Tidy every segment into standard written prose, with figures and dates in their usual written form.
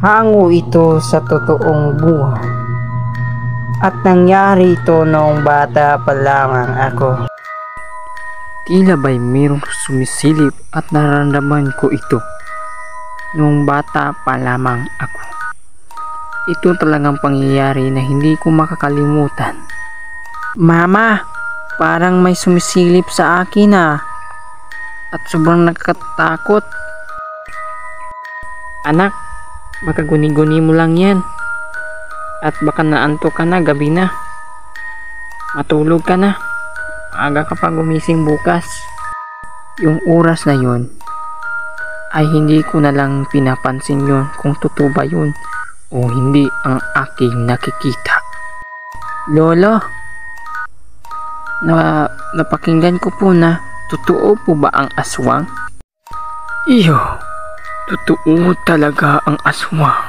Hango ito sa totoong buhay. At nangyari ito noong bata pa lamang ako. Tila ba'y mayroong sumisilip at nararamdaman ko ito noong bata pa lamang ako. Ito talagang pangyayari na hindi ko makakalimutan. Mama, parang may sumisilip sa akin at sobrang nakakatakot. Anak, baka guni-guni mo lang yan. At baka naantok ka na, gabi na. Matulog ka na. Aga ka pa gumising bukas. Yung oras na yun ay hindi ko na lang pinapansin yun kung totoo ba yun o hindi ang aking nakikita. Lolo, napakinggan ko po na totoo po ba ang aswang? Iyo, totoo talaga ang aswang.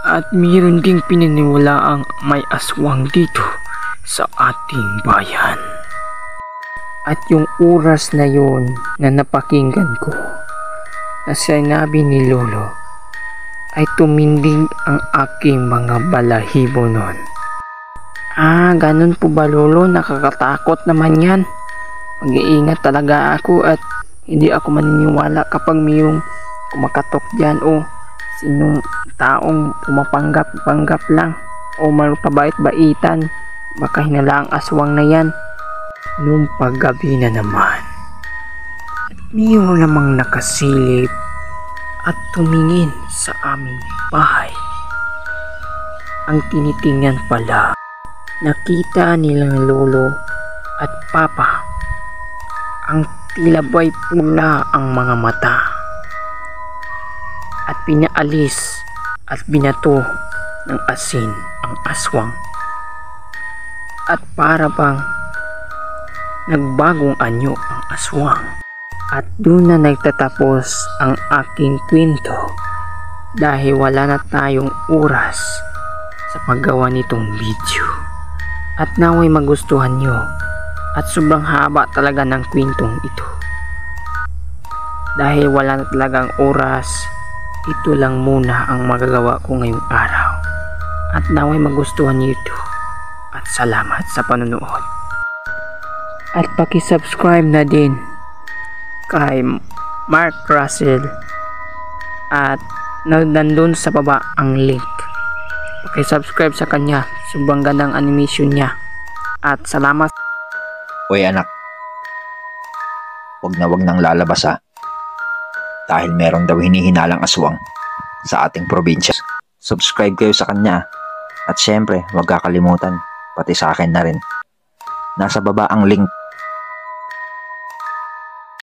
At mayroon ding pininiwalaang may aswang dito sa ating bayan. At yung oras na yun na napakinggan ko na sinabi ni Lolo ay tumindig ang aking mga balahibo nun. Ganun po ba Lolo? Nakakatakot naman yan. Mag-iingat talaga ako at hindi ako maniniwala kapag mayroong kumakatok dyan o sinong taong pumapanggap-panggap lang o magpabait-baitan. Baka hinalaang aswang na yan. Noong paggabi na naman, mayroon namang nakasilip at tumingin sa aming bahay. Ang tinitingnan pala, nakita nilang Lolo at Papa ang tila ba'y pula ang mga mata at pinaalis at binato ng asin ang aswang. At para bang nagbagong anyo ang aswang. At doon na nagtatapos ang aking kwento dahil wala na tayong oras sa paggawa nitong video. At naway magustuhan nyo at sobrang haba talaga ng kwentong ito. Dahil wala na talagang oras, ito lang muna ang magagawa ko ngayong araw. At naway magustuhan nyo ito. At salamat sa panonood. At paki-subscribe na din kay Mark Russell at nandun sa baba ang link. Paki-subscribe sa kanya, sobrang gandang animation niya. At salamat. Uy anak, wag nang lalabas dahil meron daw hinihinalang aswang sa ating probinsya. Subscribe kayo sa kanya at syempre wag kakalimutan pati sa akin na rin. Nasa baba ang link.